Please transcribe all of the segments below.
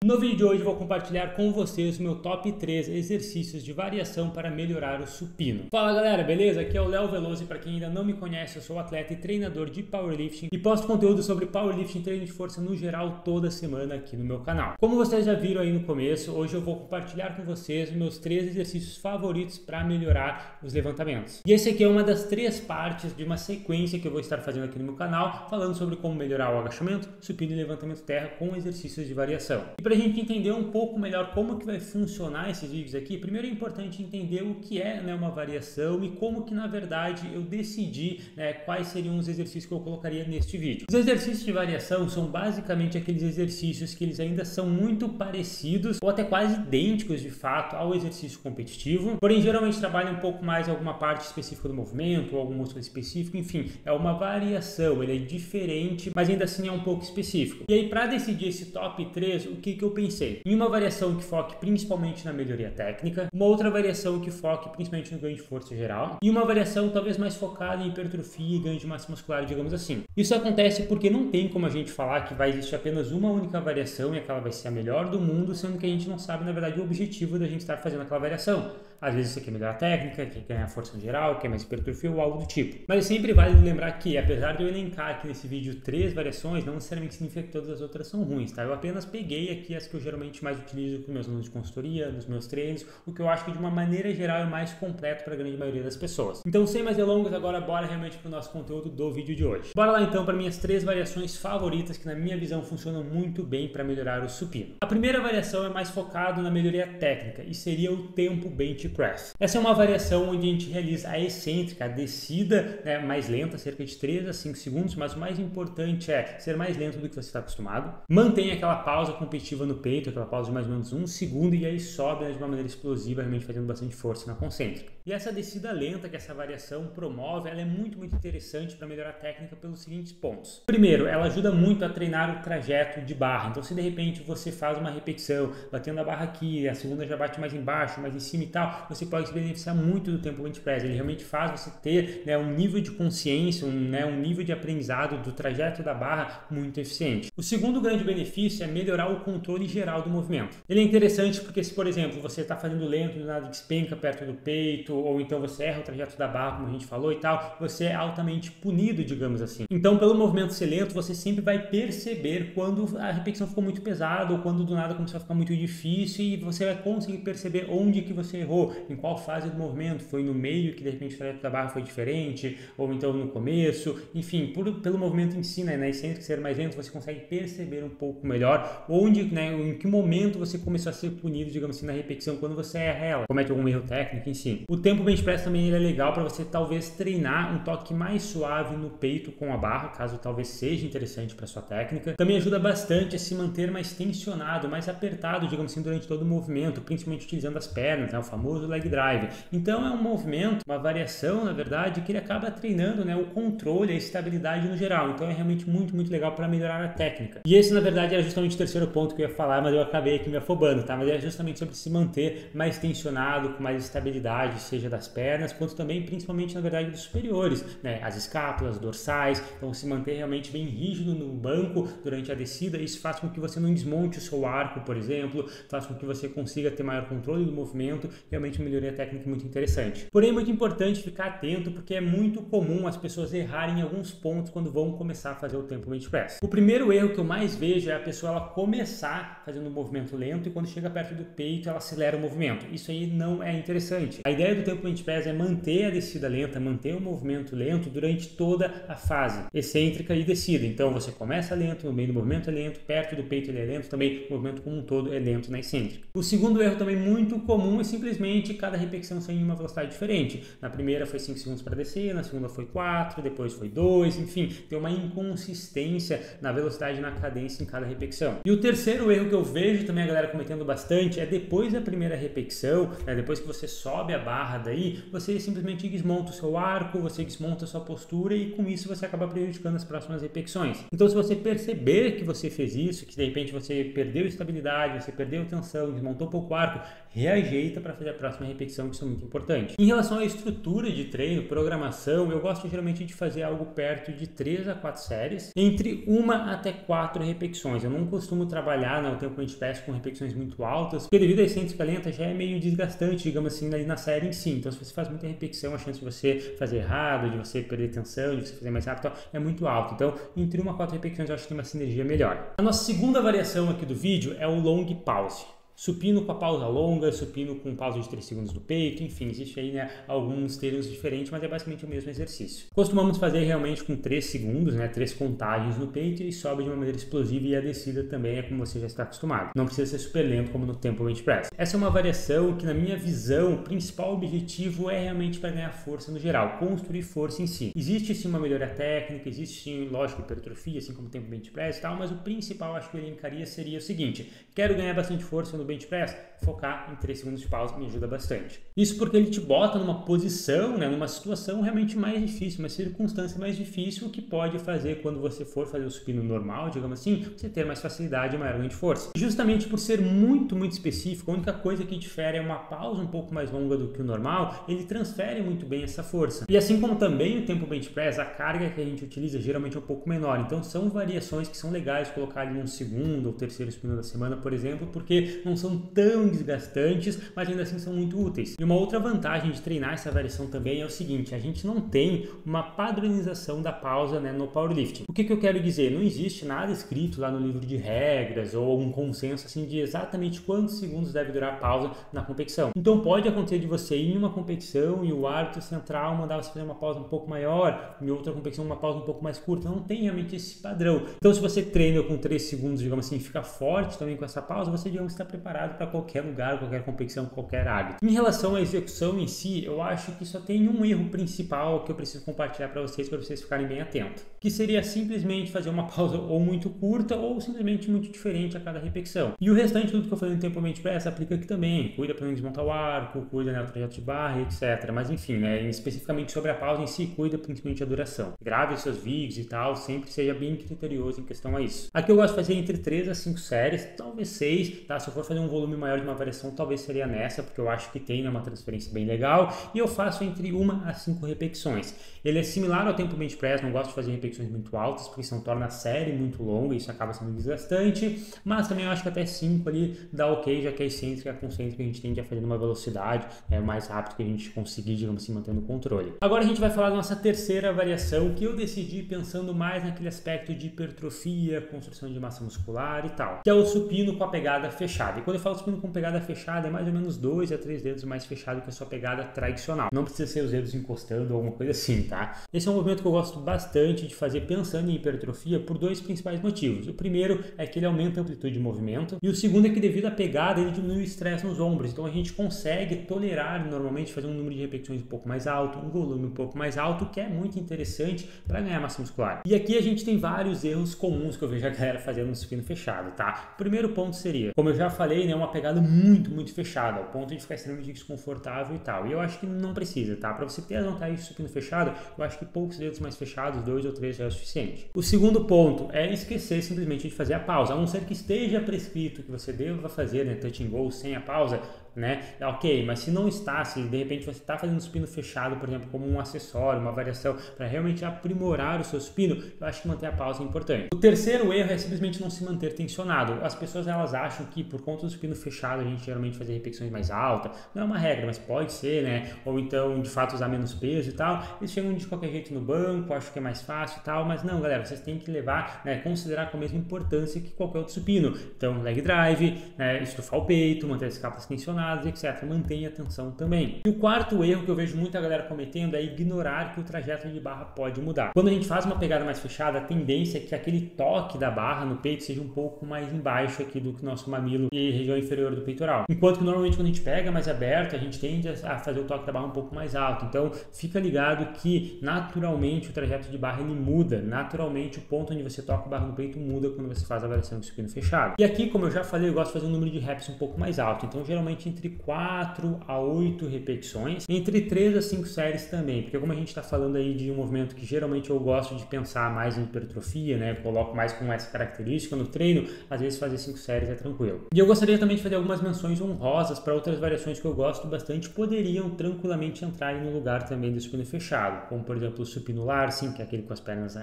No vídeo de hoje eu vou compartilhar com vocês o meu top 3 exercícios de variação para melhorar o supino. Fala galera, beleza? Aqui é o Léo Veloso e para quem ainda não me conhece, eu sou atleta e treinador de powerlifting e posto conteúdo sobre powerlifting e treino de força no geral toda semana aqui no meu canal. Como vocês já viram aí no começo, hoje eu vou compartilhar com vocês os meus 3 exercícios favoritos para melhorar os levantamentos. E esse aqui é uma das 3 partes de uma sequência que eu vou estar fazendo aqui no meu canal, falando sobre como melhorar o agachamento, supino e levantamento terra com exercícios de variação. Para a gente entender um pouco melhor como que vai funcionar esses vídeos aqui, primeiro é importante entender o que é uma variação e como que na verdade eu decidi quais seriam os exercícios que eu colocaria neste vídeo. Os exercícios de variação são basicamente aqueles exercícios que eles ainda são muito parecidos ou até quase idênticos de fato ao exercício competitivo, porém geralmente trabalham um pouco mais em alguma parte específica do movimento ou algum músculo específico, enfim, é uma variação, ele é diferente, mas ainda assim é um pouco específico. E aí para decidir esse top 3, o que eu pensei? Em uma variação que foque principalmente na melhoria técnica, uma outra variação que foque principalmente no ganho de força geral e uma variação talvez mais focada em hipertrofia e ganho de massa muscular, digamos assim. Isso acontece porque não tem como a gente falar que vai existir apenas uma única variação e aquela vai ser a melhor do mundo, sendo que a gente não sabe na verdade o objetivo da gente estar fazendo aquela variação. Às vezes você quer melhorar a técnica, quer ganhar força no geral, quer mais hipertrofia ou algo do tipo. Mas sempre vale lembrar que, apesar de eu elencar aqui nesse vídeo 3 variações, não necessariamente significa que todas as outras são ruins, tá? Eu apenas peguei aqui as que eu geralmente mais utilizo com meus alunos de consultoria, nos meus treinos, o que eu acho que de uma maneira geral é mais completo para a grande maioria das pessoas. Então, sem mais delongas, agora bora realmente para o nosso conteúdo do vídeo de hoje. Bora lá então para minhas 3 variações favoritas que na minha visão funcionam muito bem para melhorar o supino. A primeira variação é mais focada na melhoria técnica e seria o tempo bench press. Essa é uma variação onde a gente realiza a excêntrica, a descida mais lenta, cerca de 3 a 5 segundos, mas o mais importante é ser mais lento do que você está acostumado. Mantém aquela pausa competitiva no peito, aquela pausa de mais ou menos 1 segundo e aí sobe de uma maneira explosiva, realmente fazendo bastante força na concêntrica. E essa descida lenta que essa variação promove, ela é muito interessante para melhorar a técnica pelos seguintes pontos. Primeiro, ela ajuda muito a treinar o trajeto de barra. Então, se de repente você faz uma repetição batendo a barra aqui, a segunda já bate mais embaixo, mais em cima e tal, você pode se beneficiar muito do tempo bench press. Ele realmente faz você ter um nível de consciência, um nível de aprendizado do trajeto da barra muito eficiente. O segundo grande benefício é melhorar o controle geral do movimento. Ele é interessante porque se, por exemplo, você está fazendo lento, do nada despenca perto do peito, ou então você erra o trajeto da barra, como a gente falou e tal, você é altamente punido, digamos assim. Então, pelo movimento ser lento, você sempre vai perceber quando a repetição ficou muito pesada ou quando do nada começou a ficar muito difícil e você vai conseguir perceber onde que você errou, em qual fase do movimento, foi no meio que de repente o trajeto da barra foi diferente, ou então no começo, enfim, pelo movimento em si, na excêntrica ser mais lento, você consegue perceber um pouco melhor onde, em que momento você começou a ser punido, digamos assim, na repetição, quando você erra ela, comete algum erro técnico, enfim. O tempo bench press também ele é legal para você talvez treinar um toque mais suave no peito com a barra, caso talvez seja interessante para sua técnica. Também ajuda bastante a se manter mais tensionado, mais apertado, digamos assim, durante todo o movimento, principalmente utilizando as pernas, o famoso leg drive. Então é um movimento, uma variação, na verdade, que ele acaba treinando o controle, a estabilidade no geral. Então é realmente muito legal para melhorar a técnica. E esse, na verdade, era justamente o terceiro ponto que eu ia falar, mas eu acabei aqui me afobando, tá? Mas é justamente sobre se manter mais tensionado, com mais estabilidade, seja das pernas, quanto também, principalmente, na verdade, dos superiores, as escápulas, dorsais. Então se manter realmente bem rígido no banco durante a descida, isso faz com que você não desmonte o seu arco, por exemplo, faz com que você consiga ter maior controle do movimento, realmente melhoria a técnica muito interessante. Porém, é muito importante ficar atento porque é muito comum as pessoas errarem em alguns pontos quando vão começar a fazer o tempo bench press. O primeiro erro que eu mais vejo é a pessoa ela começar fazendo um movimento lento e quando chega perto do peito ela acelera o movimento. Isso aí não é interessante. A ideia do tempo bench press é manter a descida lenta, manter o movimento lento durante toda a fase excêntrica e descida. Então você começa lento, no meio do movimento é lento, perto do peito ele é lento, também o movimento como um todo é lento na excêntrica. O segundo erro também muito comum é simplesmente cada repetição ser em uma velocidade diferente. Na primeira foi 5 segundos para descer, na segunda foi 4, depois foi 2, enfim, tem uma inconsistência na velocidade e na cadência em cada repetição. E o terceiro erro que eu vejo também a galera cometendo bastante é depois da primeira repetição, depois que você sobe a barra daí, você simplesmente desmonta o seu arco, você desmonta a sua postura e com isso você acaba prejudicando as próximas repetições. Então se você perceber que você fez isso, que de repente você perdeu estabilidade, você perdeu tensão, desmontou um pouco o arco, reajeita para fazer a próxima repetição, que isso é muito importante. Em relação à estrutura de treino, programação, eu gosto geralmente de fazer algo perto de 3 a 4 séries, entre 1 até 4 repetições. Eu não costumo trabalhar trabalhar no tempo bench press com repetições muito altas, porque devido à excêntrica lenta já é meio desgastante, digamos assim, na série em si. Então, se você faz muita repetição, a chance de você fazer errado, de você perder tensão, de você fazer mais rápido, é muito alta. Então, entre 1 a 4 repetições, eu acho que tem uma sinergia melhor. A nossa segunda variação aqui do vídeo é o long pause. Supino com a pausa longa, supino com pausa de 3 segundos no peito, enfim, existe aí, né, alguns termos diferentes, mas é basicamente o mesmo exercício. Costumamos fazer realmente com 3 segundos, né, 3 contagens no peito e sobe de uma maneira explosiva, e a descida também é como você já está acostumado. Não precisa ser super lento como no tempo bench press. Essa é uma variação que, na minha visão, o principal objetivo é realmente para ganhar força no geral, construir força em si. Existe sim uma melhoria técnica, existe sim, lógico, hipertrofia, assim como o tempo bench press e tal, mas o principal, acho que eu elencaria, seria o seguinte: quero ganhar bastante força no bench press, focar em 3 segundos de pausa me ajuda bastante. Isso porque ele te bota numa posição, né, numa situação realmente mais difícil, uma circunstância mais difícil, o que pode fazer quando você for fazer o supino normal, digamos assim, você ter mais facilidade e maior ganho de força. Justamente por ser muito específico, a única coisa que difere é uma pausa um pouco mais longa do que o normal, ele transfere muito bem essa força. E assim como também o tempo bench press, a carga que a gente utiliza geralmente é um pouco menor. Então são variações que são legais colocar ali um segundo ou terceiro supino da semana, por exemplo, porque não são tão desgastantes, mas ainda assim são muito úteis. E uma outra vantagem de treinar essa variação também é o seguinte: a gente não tem uma padronização da pausa, né, no powerlifting. O que eu quero dizer? Não existe nada escrito lá no livro de regras ou um consenso assim de exatamente quantos segundos deve durar a pausa na competição. Então pode acontecer de você ir em uma competição e o árbitro central mandar você fazer uma pausa um pouco maior, em outra competição uma pausa um pouco mais curta. Não tem realmente esse padrão. Então se você treina com 3 segundos, digamos assim, e fica forte também com essa pausa, você, digamos, está preparado para qualquer lugar, qualquer competição, qualquer árbitro. Em relação à execução em si, eu acho que só tem um erro principal que eu preciso compartilhar para vocês ficarem bem atentos, que seria simplesmente fazer uma pausa ou muito curta ou simplesmente muito diferente a cada repetição. E o restante, tudo que eu falei no tempo bench press, aplica aqui também. Cuida para não desmontar o arco, cuida, né, do trajeto de barra, etc. Mas enfim, né, especificamente sobre a pausa em si, cuida principalmente a duração. Grave os seus vídeos e tal, sempre seja bem criterioso em questão a isso. Aqui eu gosto de fazer entre 3 a 5 séries, talvez 6, tá? Se eu for fazer um volume maior de uma variação, talvez seria nessa, porque eu acho que tem, né, uma transferência bem legal, e eu faço entre 1 a 5 repetições. Ele é similar ao tempo bench press, não gosto de fazer repetições muito altas, porque isso torna a série muito longa e isso acaba sendo desgastante, mas também eu acho que até 5 ali dá ok, já que a excêntrica e a concêntrica a gente tende a fazer numa velocidade mais rápido que a gente conseguir, digamos assim, mantendo o controle. Agora a gente vai falar da nossa terceira variação, que eu decidi pensando mais naquele aspecto de hipertrofia, construção de massa muscular e tal, que é o supino com a pegada fechada. E quando eu falo supino com pegada fechada, é mais ou menos 2 a 3 dedos mais fechado que a sua pegada tradicional. Não precisa ser os dedos encostando ou alguma coisa assim, tá? Esse é um movimento que eu gosto bastante de fazer pensando em hipertrofia por 2 principais motivos. O primeiro é que ele aumenta a amplitude de movimento, e o segundo é que, devido à pegada, ele diminui o estresse nos ombros. Então a gente consegue tolerar normalmente fazer um número de repetições um pouco mais alto, um volume um pouco mais alto, que é muito interessante para ganhar massa muscular. E aqui a gente tem vários erros comuns que eu vejo a galera fazendo no supino fechado, tá? O primeiro ponto seria, como eu já falei, né, uma pegada muito fechada, ao ponto de ficar extremamente desconfortável e tal. E eu acho que não precisa, tá? Para você ter as vantagens de supino fechado, eu acho que poucos dedos mais fechados, 2 ou 3 já é o suficiente. O segundo ponto é esquecer simplesmente de fazer a pausa, a não ser que esteja prescrito que você deva fazer, né, touch and go sem a pausa, né? Ok, mas se não está, se de repente você está fazendo supino fechado, por exemplo, como um acessório, uma variação para realmente aprimorar o seu supino, eu acho que manter a pausa é importante. O terceiro erro é simplesmente não se manter tensionado. As pessoas, elas acham que por conta do supino fechado a gente geralmente fazer repetições mais altas, não é uma regra, mas pode ser, né? Ou então de fato usar menos peso e tal. Eles chegam de qualquer jeito no banco, acham que é mais fácil e tal, mas não, galera, vocês têm que levar, né, considerar com a mesma importância que qualquer outro supino. Então, leg drive, né, estufar o peito, manter as escápulas tensionadas, etc. Mantenha a tensão também. E o quarto erro que eu vejo muita galera cometendo é ignorar que o trajeto de barra pode mudar. Quando a gente faz uma pegada mais fechada, a tendência é que aquele toque da barra no peito seja um pouco mais embaixo aqui do que o nosso mamilo e região inferior do peitoral. Enquanto que normalmente quando a gente pega mais aberto, a gente tende a fazer o toque da barra um pouco mais alto. Então, fica ligado que naturalmente o trajeto de barra ele muda. Naturalmente o ponto onde você toca a barra no peito muda quando você faz a variação de supino fechado. E aqui, como eu já falei, eu gosto de fazer um número de reps um pouco mais alto. Então, geralmente entre 4 a 8 repetições, entre 3 a 5 séries também, porque como a gente está falando aí de um movimento que geralmente eu gosto de pensar mais em hipertrofia, né, eu coloco mais com essa característica no treino, às vezes fazer 5 séries é tranquilo. E eu gostaria também de fazer algumas menções honrosas para outras variações que eu gosto bastante, poderiam tranquilamente entrar aí no lugar também do supino fechado, como por exemplo o supino Larsen, que é aquele com as pernas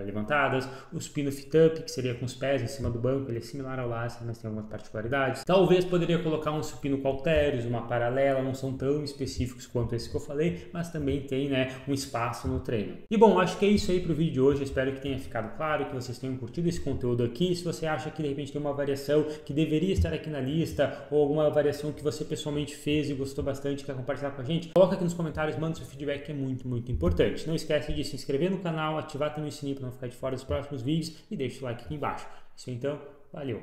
levantadas, o supino fit-up, que seria com os pés em cima do banco, ele é similar ao Larsen, mas tem algumas particularidades. Talvez poderia colocar um supino Cauterius, uma paralela, não são tão específicos quanto esse que eu falei, mas também tem, né, um espaço no treino. E bom, acho que é isso aí para o vídeo de hoje, eu espero que tenha ficado claro, que vocês tenham curtido esse conteúdo aqui. Se você acha que de repente tem uma variação que deveria estar aqui na lista, ou alguma variação que você pessoalmente fez e gostou bastante, quer compartilhar com a gente, coloca aqui nos comentários, manda seu feedback, que é muito, muito importante. Não esquece de se inscrever no canal, ativar também o sininho para não ficar de fora dos próximos vídeos e deixa o like aqui embaixo. Isso então, valeu!